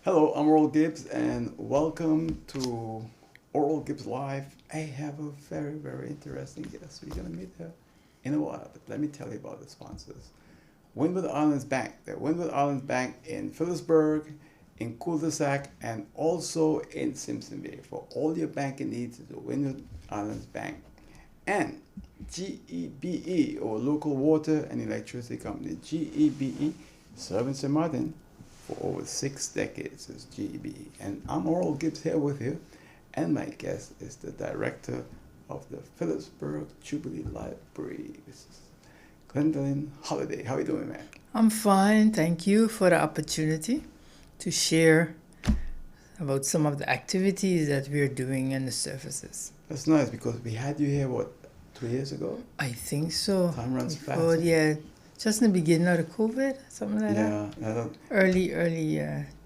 Hello, I'm Oral Gibbs, and welcome to Oral Gibbs Live. I have a very, very interesting guest. We're going to meet her in a while, but let me tell you about the sponsors. Windward Islands Bank. The Windward Islands Bank in Philipsburg, in Cul-de-sac, and also in Simpsonville. For all your banking needs, the Windward Islands Bank. And GEBE, or Local Water and Electricity Company. GEBE, serving St. Martin for over 6 decades is GEBE. And I'm Oral Gibbs here with you, and my guest is the director of the Philipsburg Jubilee Library. This is Glenderline Holiday. How are you doing, man? I'm fine. Thank you for the opportunity to share about some of the activities that we're doing in the services. That's nice because we had you here, 2 years ago? I think so. Time runs fast. Oh, yeah. Just in the beginning of the COVID, something like that. Yeah. Early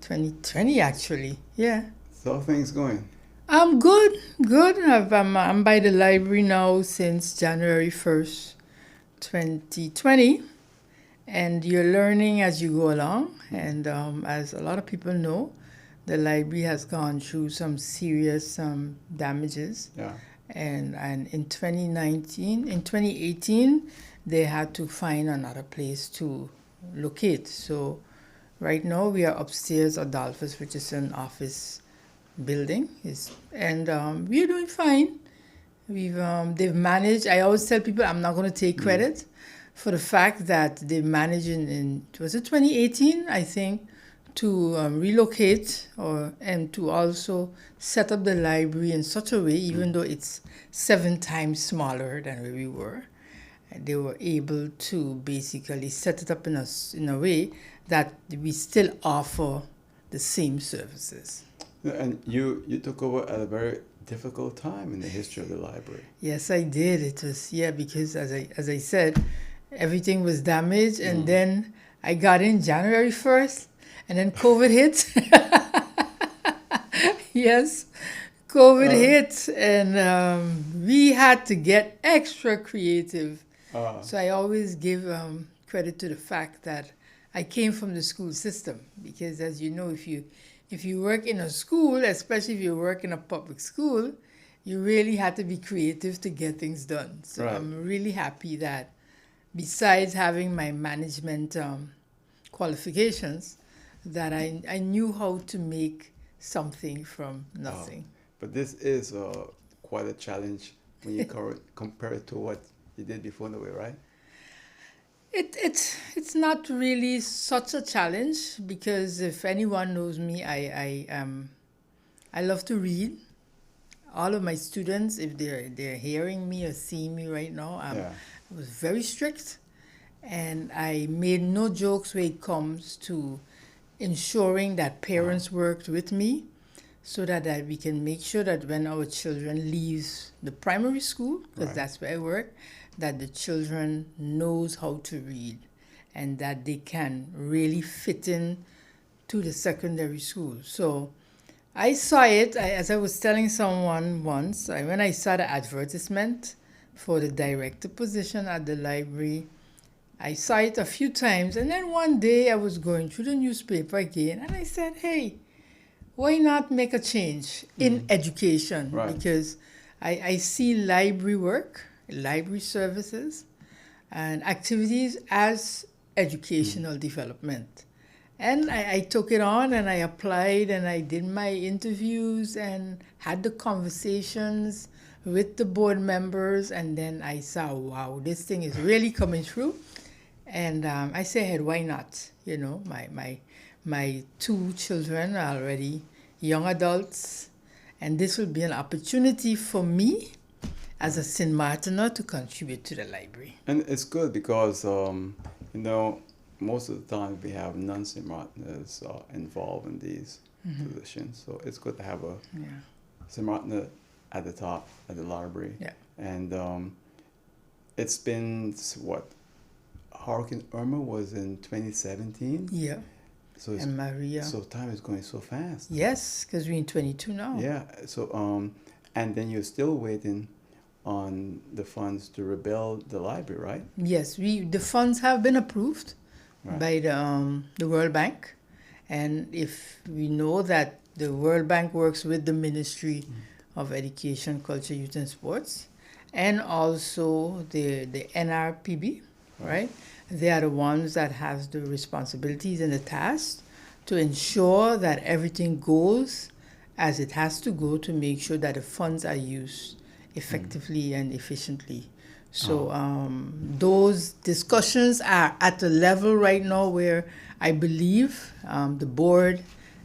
2020, actually. Yeah. So how things going? I'm good. I'm by the library now since January 1st, 2020. And you're learning as you go along. And as a lot of people know, the library has gone through some serious damages. Yeah. And in 2018, they had to find another place to locate. So right now we are upstairs at Adolphus Richardson office building, and we're doing fine. They've managed. I always tell people I'm not going to take credit for the fact that they managed was it 2018, I think, to relocate and to also set up the library in such a way, even though it's 7 times smaller than where we were. They were able to basically set it up in a way that we still offer the same services. And you took over at a very difficult time in the history of the library. Yes, I did. It was, because as I said, everything was damaged, and then I got in January 1st, and then COVID hit. Yes, COVID hit, and we had to get extra creative. So I always give credit to the fact that I came from the school system, because as you know, if you work in a school, especially if you work in a public school, you really had to be creative to get things done. So Right. I'm really happy that besides having my management qualifications, that I knew how to make something from nothing. But this is quite a challenge when you compare it to what you did before in a way, right? It's not really such a challenge, because if anyone knows me, I love to read. All of my students, if they're hearing me or seeing me right now, I was very strict, and I made no jokes when it comes to ensuring that parents worked with me, so that we can make sure that when our children leaves the primary school, because that's where I work, that the children knows how to read, and that they can really fit in to the secondary school. So I saw it, as I was telling someone once, when I saw the advertisement for the director position at the library, I saw it a few times, and then one day I was going through the newspaper again, and I said, hey, why not make a change in education? Right. Because I see library work, library services, and activities as educational development. And I took it on, and I applied, and I did my interviews and had the conversations with the board members, and then I saw, wow, this thing is really coming through. And I said, why not? My 2 children are already young adults, and this will be an opportunity for me as a St. Martiner to contribute to the library. And it's good because, most of the time we have non-St. Martiners involved in these positions. So it's good to have a St. Martiner at the top, at the library. Yeah. And it's been, Hurricane Irma was in 2017. Yeah. So And Maria. So time is going so fast. Yes, because we're in 22 now. Yeah. So and then you're still waiting on the funds to rebuild the library, right? Yes, the funds have been approved by the World Bank, And if we know that the World Bank works with the Ministry of Education, Culture, Youth and Sports, and also the NRPB, right? They are the ones that has the responsibilities and the tasks to ensure that everything goes as it has to go to make sure that the funds are used effectively and efficiently. So those discussions are at a level right now where I believe the board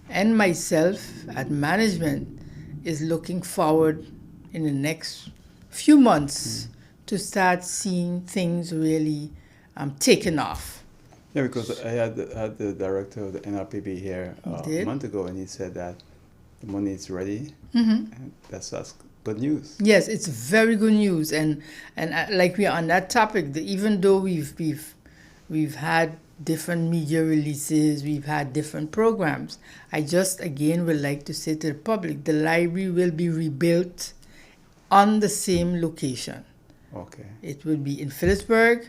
and myself at management is looking forward in the next few months to start seeing things really taken off. Yeah, because I had the director of the NRPB here a month ago, and he said that the money is ready, and that's good news. Yes, it's very good news, and like we are on that topic, even though we've had different media releases, we've had different programs, I just again would like to say to the public, the library will be rebuilt on the same location. Okay. It will be in Philipsburg,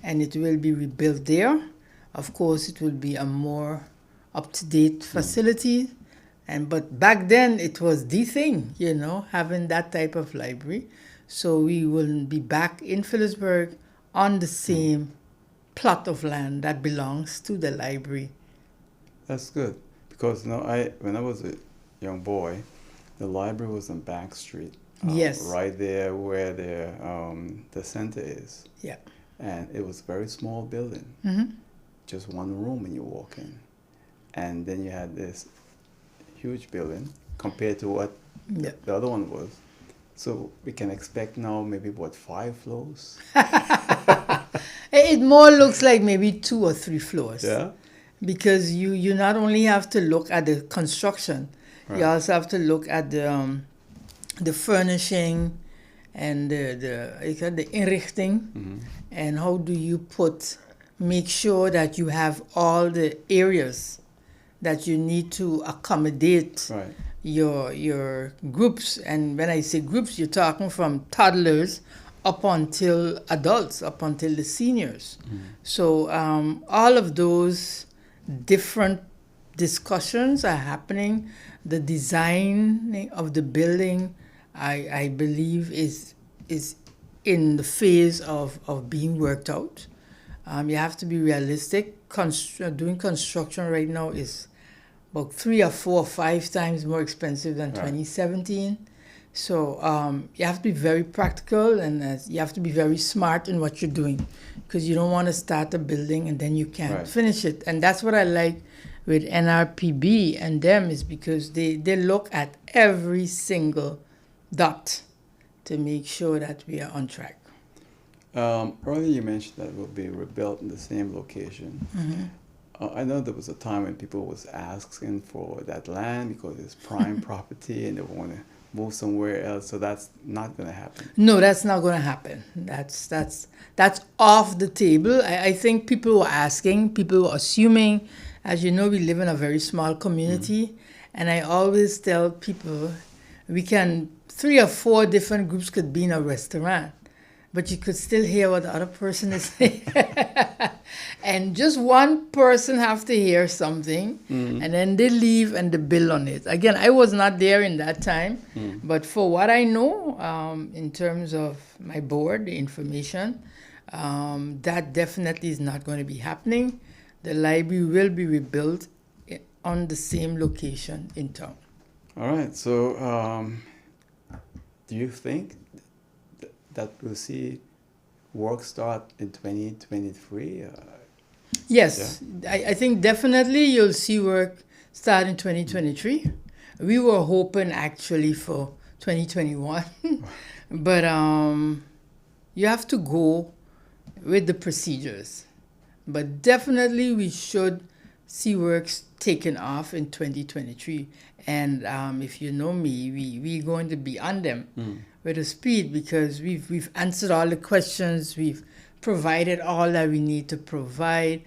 and it will be rebuilt there. Of course, it will be a more up-to-date facility. But back then, it was the thing, having that type of library. So we will be back in Philipsburg on the same plot of land that belongs to the library. That's good, because when I was a young boy, the library was on Bank Street. Yes. Right there where the center is. Yeah. And it was a very small building. Just one room when you walk in. And then you had this huge building compared to what the other one was. So we can expect now maybe 5 floors? It more looks like maybe 2 or 3 floors. Yeah. Because you not only have to look at the construction, right. You also have to look at the furnishing and the inrichting, and how do you make sure that you have all the areas that you need to accommodate your groups. And when I say groups, you're talking from toddlers up until adults, up until the seniors. So all of those different discussions are happening. The design of the building, I believe, is in the phase of being worked out. You have to be realistic. Doing construction right now is about 3 or 4 or 5 times more expensive than 2017. So you have to be very practical, and you have to be very smart in what you're doing, because you don't want to start a building and then you can't finish it. And that's what I like with NRPB and them, is because they look at every single dot to make sure that we are on track. Earlier you mentioned that it will be rebuilt in the same location. I know there was a time when people was asking for that land because it's prime property and they want to move somewhere else. So that's not going to happen. No, that's not going to happen. That's off the table. I think people were asking, people were assuming. As you know, we live in a very small community, and I always tell people, 3 or 4 different groups could be in a restaurant, but you could still hear what the other person is saying. And just one person have to hear something, and then they leave and they build on it. Again, I was not there in that time, but for what I know, in terms of my board, the information, that definitely is not going to be happening. The library will be rebuilt on the same location in town. All right. So do you think that we'll see work start in 2023? Yes. Yeah? I think definitely you'll see work start in 2023. We were hoping actually for 2021. But you have to go with the procedures. But definitely we should see works taken off in 2023. And if you know me, we're going to be on them with a speed, because we've answered all the questions, we've provided all that we need to provide,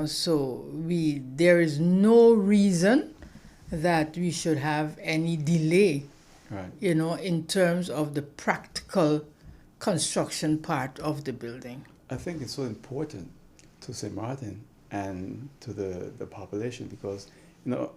so there is no reason that we should have any delay, in terms of the practical construction part of the building. I think it's so important to St. Martin and to the population, because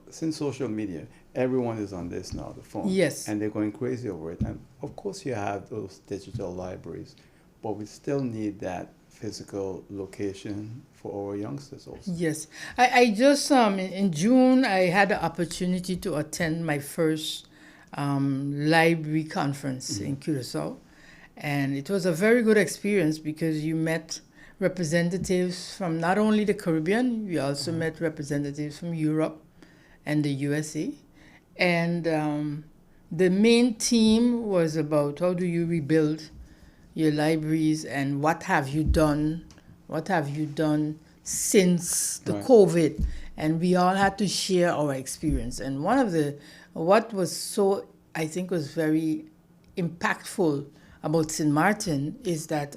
since social media, everyone is on this now, the phone. Yes. And they're going crazy over it. And of course you have those digital libraries, but we still need that physical location for our youngsters also. Yes. I just, in June, I had the opportunity to attend my first library conference in Curacao. And it was a very good experience because you met representatives from not only the Caribbean, we also met representatives from Europe and the USA. And the main theme was about how do you rebuild your libraries and what have you done since the Right. COVID. And we all had to share our experience. And what was so, I think was very impactful about St. Martin is that,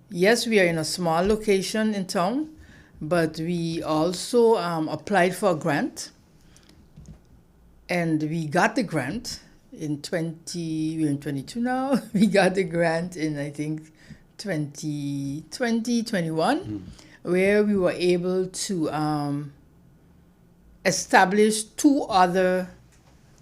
yes, we are in a small location in town, but we also applied for a grant, and we got the grant we're in 22 now. We got the grant in, I think, 2021, where we were able to establish 2 other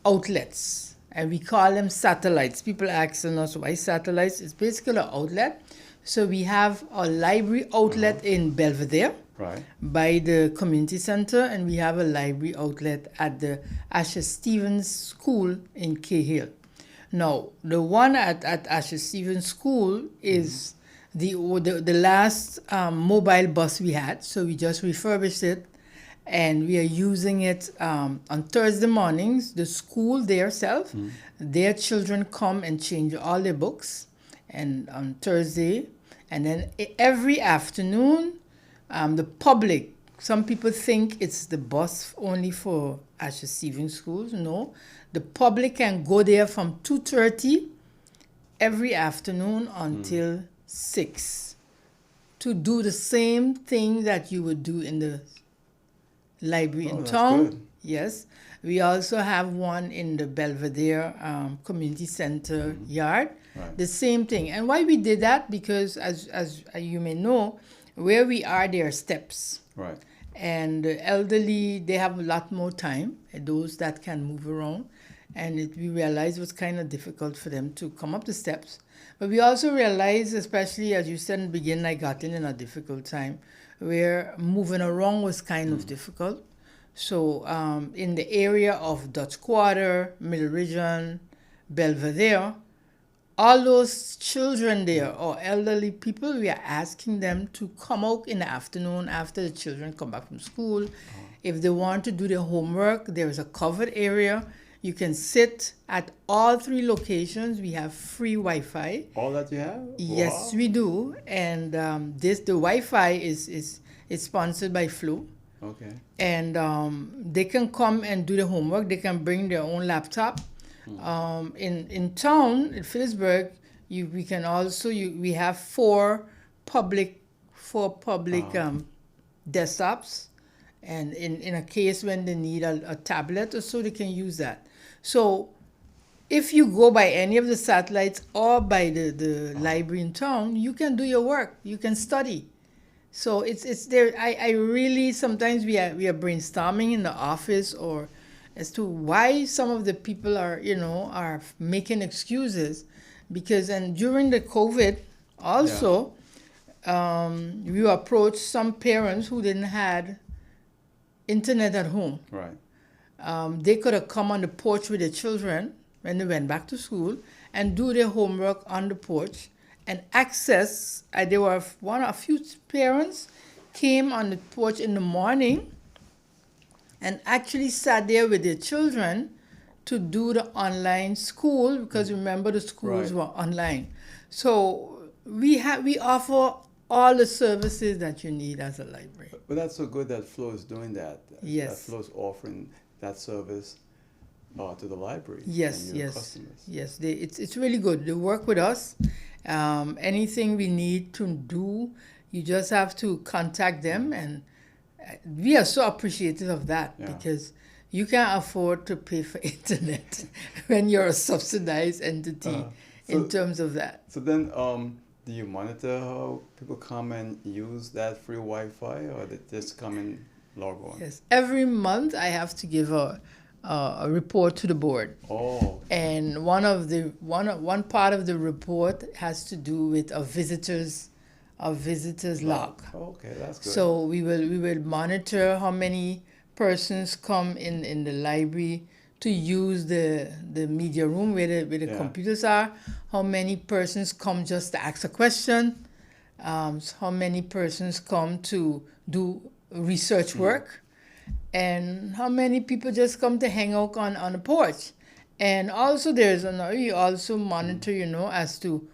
outlets, and we call them satellites. People asking us why satellites. It's basically an outlet. So we have a library outlet in Belvedere, Right. by the community center, and we have a library outlet at the Asher Stevens School in Cahill. Now, the one at Asher Stevens School is the last mobile bus we had, so we just refurbished it, and we are using it on Thursday mornings. The school themselves, their children come and change all their books, and on Thursday, and then every afternoon, the public, some people think it's the bus only for Asher Stevens schools. No, the public can go there from 2:30 every afternoon until 6 to do the same thing that you would do in the library in that's town. good. Yes. We also have one in the Belvedere Community Center yard. Right. The same thing. And why we did that, because as you may know, where we are, there are steps. Right. And the elderly, they have a lot more time, those that can move around. And we realized it was kind of difficult for them to come up the steps. But we also realized, especially as you said in the beginning, I got in a difficult time where moving around was kind of difficult. So in the area of Dutch Quarter, Middle Region, Belvedere, all those children there or elderly people, we are asking them to come out in the afternoon after the children come back from school. If they want to do their homework, there is a covered area. You can sit at all 3 locations. We have free Wi-Fi. All that you have? Yes, Wow. we do. And the Wi-Fi is sponsored by Flo. Okay. And they can come and do the homework. They can bring their own laptop. In town, in Philipsburg, we have 4 public desktops, and in a case when they need a tablet or so, they can use that. So if you go by any of the satellites or by the library in town, you can do your work. You can study. So it's there. I really, sometimes we are brainstorming in the office or as to why some of the people are making excuses, because during the COVID also, we approached some parents who didn't had internet at home. Right. They could have come on the porch with their children when they went back to school and do their homework on the porch and access. There were a few parents came on the porch in the morning and actually sat there with their children to do the online school, because remember the schools were online. So we offer all the services that you need as a library. But that's so good that Flo is doing that. Yes. That Flo is offering that service to the library. Yes, and your yes, customers. yes. It's really good. They work with us. Anything we need to do, you just have to contact them, and we are so appreciative of that, because you can't afford to pay for internet when you're a subsidized entity in terms of that. So then, do you monitor how people come and use that free Wi-Fi, or they just come and log on? Yes. Every month I have to give a report to the board. Oh, And one part of the report has to do with a visitor's log. okay, that's good. So we will monitor how many persons come in the library to use the media room where the Yeah. computers are, how many persons come just to ask a question, how many persons come to do research work, and how many people just come to hang out on the porch. And also we also monitor, as to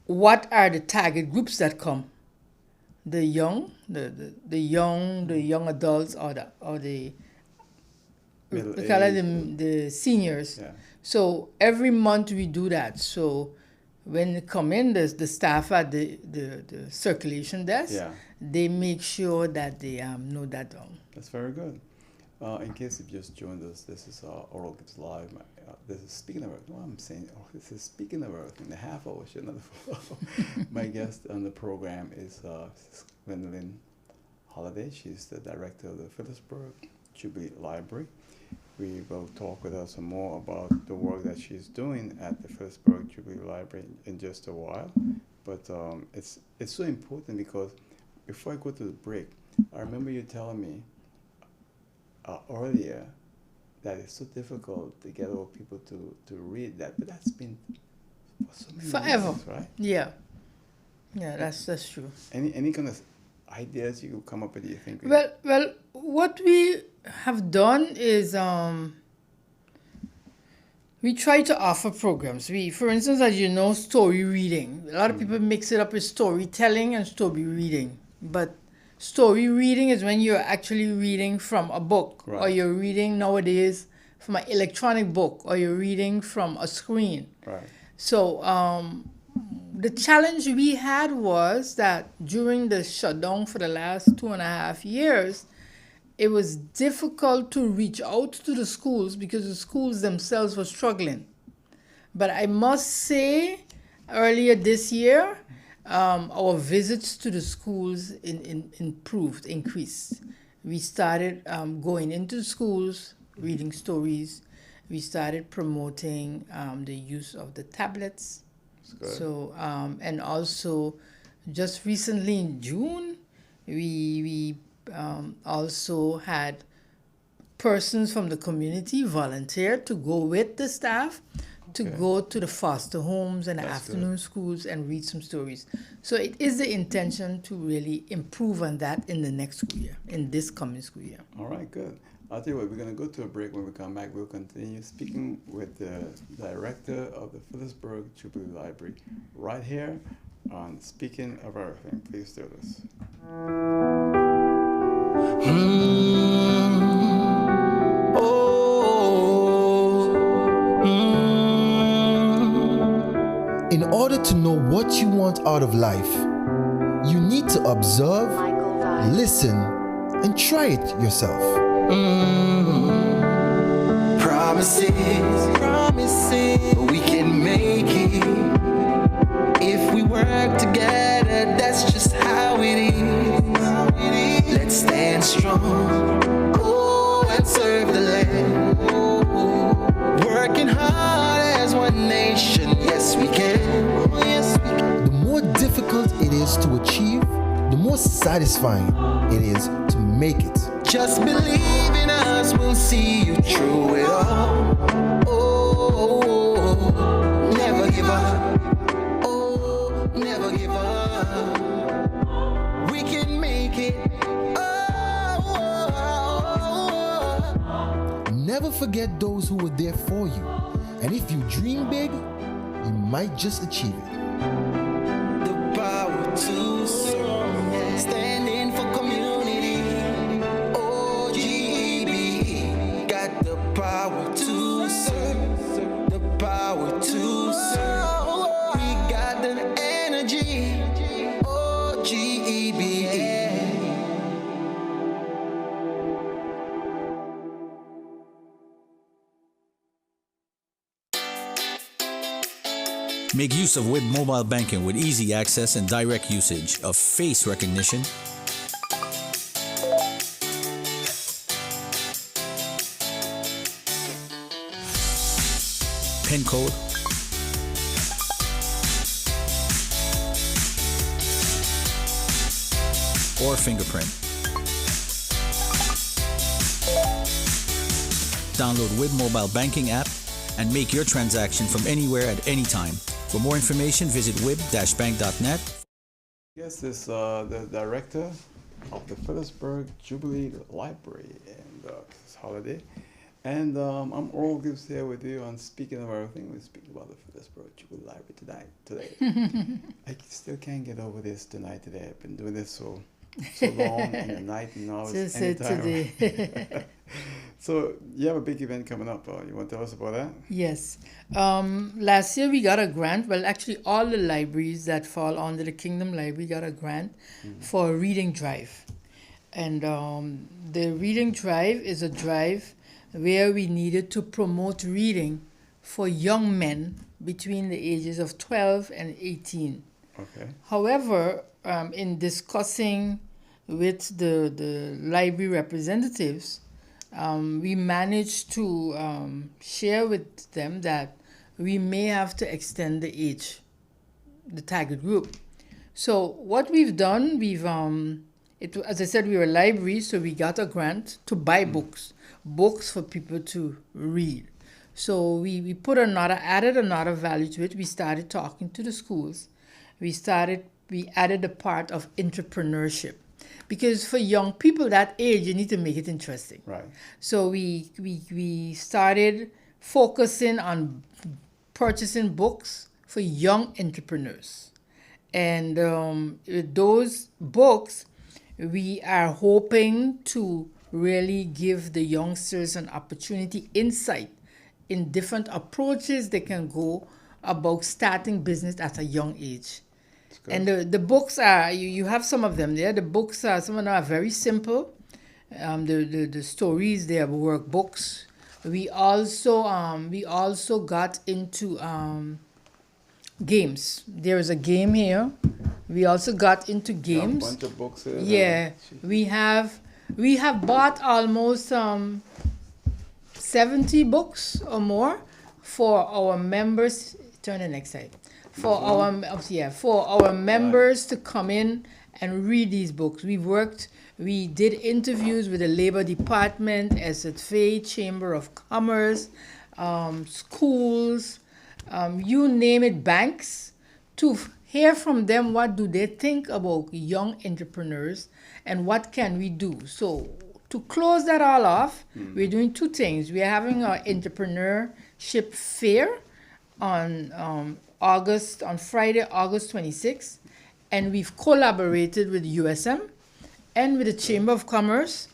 what are the target groups that come. The young, the young adults, or the Middle we call it age. the seniors. Yeah. So every month we do that. So when they come in, the staff at the circulation desk, Yeah. they make sure that they know that down. That's very good. In case you've just joined us, this is Oral Gives Live. This is Speaking of Earth. What I'm saying, this is Speaking of Earth in the half hour show, not the full hour. My guest on the program is Glenderline Holiday. She's the director of the Philipsburg Jubilee Library. We will talk with her some more about the work that she's doing at the Philipsburg Jubilee Library in just a while. But it's so important because before I go to the break, I remember you telling me earlier that it's so difficult to get old people to read that, but that's been for so many Forever. years, right? Yeah, that's true. Any kind of ideas you could come up with? You think? Well, what we have done is we try to offer programs. For instance, as you know, story reading. A lot of people mix it up with storytelling and story reading, but story reading is when you're actually reading from a book, or Right. you're reading nowadays from an electronic book, or you're reading from a screen. Right. So the challenge we had was that during the shutdown for the last 2.5 years, it was difficult to reach out to the schools because the schools themselves were struggling. But I must say, earlier this year, our visits to the schools increased. We started going into schools, reading stories. We started promoting the use of the tablets. That's good. So, and also, just recently in June, we also had persons from the community volunteer to go with the staff to Okay. go to the foster homes and the That's good. afternoon schools and read some stories. So it is the intention to really improve on that in the next school year, in this coming school year. All right, good. I'll tell you what, we're going to go to a break. When we come back, we'll continue speaking with the director of the Philipsburg Jubilee Library right here on Speaking of Everything. Please stay with us. In order to know what you want out of life, you need to observe, listen, and try it yourself. Promises, we can make it if we work together. That's just how it is. Let's stand strong, and serve the land. Working hard as one nation. Yes, we can. The more difficult it is to achieve, the more satisfying it is to make it. Just believe in us, we'll see you through it all. Oh, never give up. Oh, never give up. We can make it. Never forget those who were there for you. And if you dream big, you might just achieve it. The power to serve, standing for community. OGB got the power to serve, the power to serve. We got the energy. OGB. Make use of WIB mobile banking with easy access and direct usage of face recognition, PIN code, or fingerprint. Download WIB mobile banking app and make your transaction from anywhere at any time. For more information, visit wib-bank.net. Yes, this the director of the Philipsburg Jubilee Library and this holiday. And I'm Oral Gibbs here with you on Speaking of Everything. We're speaking about the Philipsburg Jubilee Library today. I still can't get over this today. I've been doing this so long in the night and now it's anytime. Today. So you have a big event coming up. You want to tell us about that? Yes. Last year we got a grant. Well, actually, all the libraries that fall under the Kingdom Library got a grant for a reading drive. And the reading drive is a drive where we needed to promote reading for young men between the ages of 12 and 18. Okay. However, in discussing with the library representatives, we managed to share with them that we may have to extend the age, the target group. So what we've done, as I said, we were a library, so we got a grant to buy books for people to read. So we added another value to it. We started talking to the schools. We added the part of entrepreneurship. Because for young people that age, you need to make it interesting. Right. So we started focusing on purchasing books for young entrepreneurs. And with those books, we are hoping to really give the youngsters an opportunity, insight in different approaches they can go about starting business at a young age. And the books are, you have some of them there. The books are, some of them are very simple. The stories, they are workbooks. We also got into games. There is a game here. We also got into games. A bunch of books here. Yeah, we have bought almost 70 books or more for our members. Turn the next side. For our members to come in and read these books. We did interviews with the Labor Department, SFA, Chamber of Commerce, schools, you name it, banks, to hear from them what do they think about young entrepreneurs and what can we do. So to close that all off, we're doing two things. We're having our entrepreneurship fair on Friday, August 26th, and we've collaborated with USM and with the Chamber of Commerce,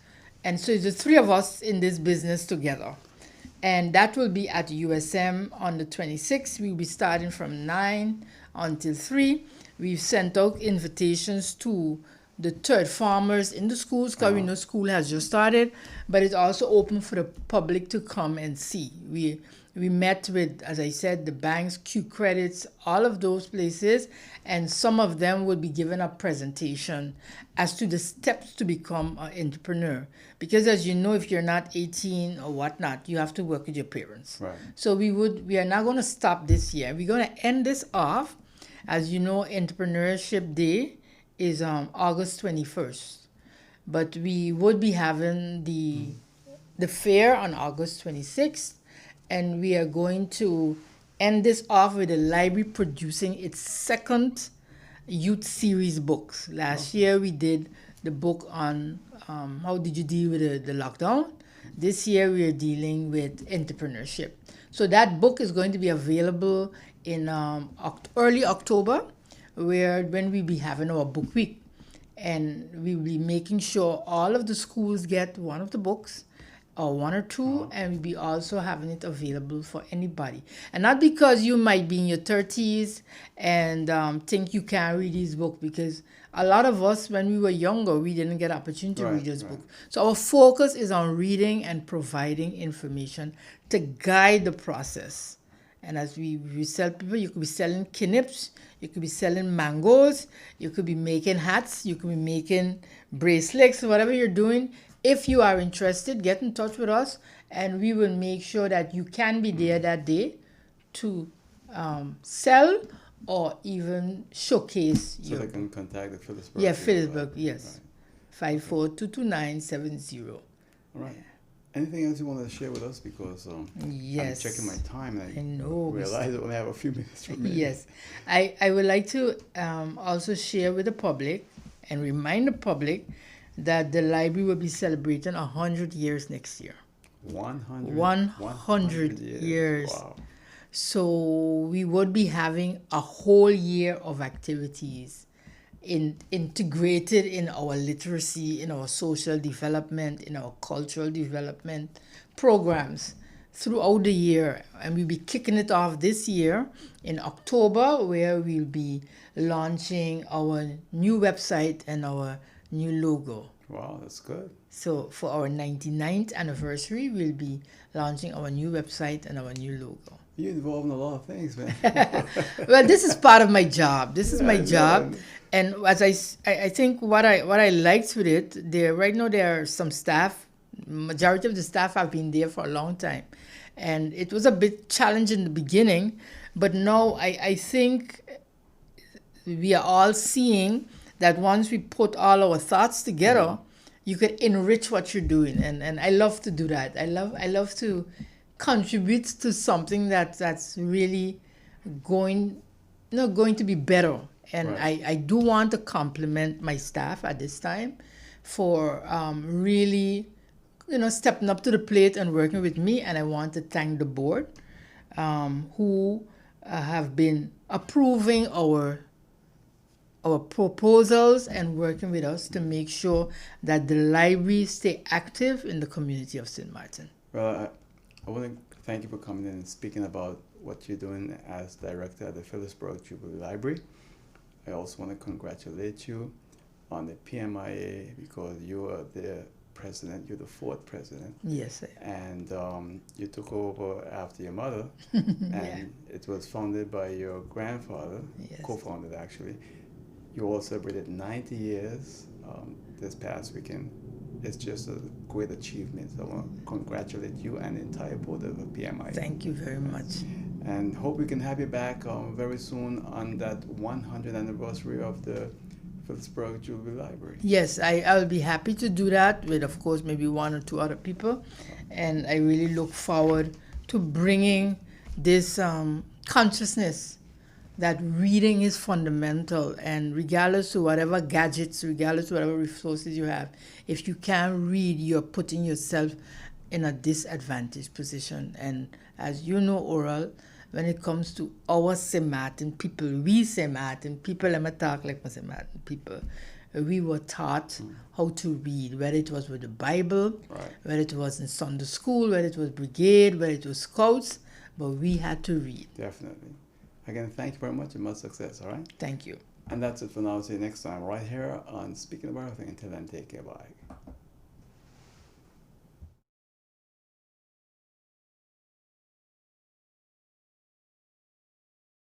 and so it's the three of us in this business together. And that will be at USM on the 26th. We'll be starting from 9 until 3. We've sent out invitations to the third farmers in the schools, because we know school has just started, but it's also open for the public to come and see. We met with, as I said, the banks, Q Credits, all of those places, and some of them will be given a presentation as to the steps to become an entrepreneur. Because as you know, if you're not 18 or whatnot, you have to work with your parents. Right. So we are not going to stop this year. We're going to end this off. As you know, Entrepreneurship Day is August 21st. But we would be having the fair on August 26th. And we are going to end this off with the library producing its second youth series books. Last year we did the book on how did you deal with the lockdown. This year we are dealing with entrepreneurship. So that book is going to be available in early October, when we'll be having our book week. And we'll be making sure all of the schools get one of the books, or one or two, and we'll be also having it available for anybody. And not because you might be in your 30s and think you can't read these books, because a lot of us, when we were younger, we didn't get opportunity to read this book. So our focus is on reading and providing information to guide the process. And as we sell people, you could be selling knips, you could be selling mangoes, you could be making hats, you could be making bracelets, whatever you're doing. If you are interested, get in touch with us, and we will make sure that you can be there that day to sell or even showcase So they can contact the Philipsburg. Yeah, Philipsburg, yes. 5422970. All right. Anything else you want to share with us? Because Yes. I'm checking my time and I know. realize I only have a few minutes remaining. Yes. I would like to also share with the public and remind the public that the library will be celebrating 100 years next year. 100 years. Wow. So we would be having a whole year of activities integrated in our literacy, in our social development, in our cultural development programs throughout the year. And we'll be kicking it off this year in October, where we'll be launching our new website and our new logo. Wow, that's good. So for our 99th anniversary, we'll be launching our new website and our new logo. You're involved in a lot of things, man. Well, this is part of my job. This is my Yeah, job. And as I think what I liked with it, right now there are some staff, majority of the staff have been there for a long time. And it was a bit challenging in the beginning, but now I think we are all seeing that once we put all our thoughts together, you could enrich what you're doing. And I love to do that. I love to contribute to something that's really going to be better. And Right. I do want to compliment my staff at this time for really, stepping up to the plate and working with me. And I want to thank the board who have been approving our proposals and working with us to make sure that the library stay active in the community of St. Martin. Well, I want to thank you for coming in and speaking about what you're doing as director at the Philipsburg Jubilee Library. I also want to congratulate you on the PMIA because you are the president, you're the fourth president. Yes. And you took over after your mother, and it was founded by your grandfather, Yes. co-founded actually. You all celebrated 90 years this past weekend. It's just a great achievement. So I want to congratulate you and the entire board of the PMI. Thank you very much. And hope we can have you back very soon on that 100th anniversary of the Philipsburg Jubilee Library. Yes, I will be happy to do that with, of course, maybe one or two other people. And I really look forward to bringing this consciousness that reading is fundamental, and regardless of whatever gadgets, regardless of whatever resources you have, if you can't read, you're putting yourself in a disadvantaged position. And as you know, Oral, when it comes to our St. Martin people, we St. Martin people, let me talk like my St. Martin people, we were taught how to read, whether it was with the Bible, whether it was in Sunday school, whether it was brigade, whether it was scouts, but we had to read. Definitely. Again, thank you very much and much success, all right? Thank you. And that's it for now. See you next time right here on Speaking About Everything. Until then, take care. Bye.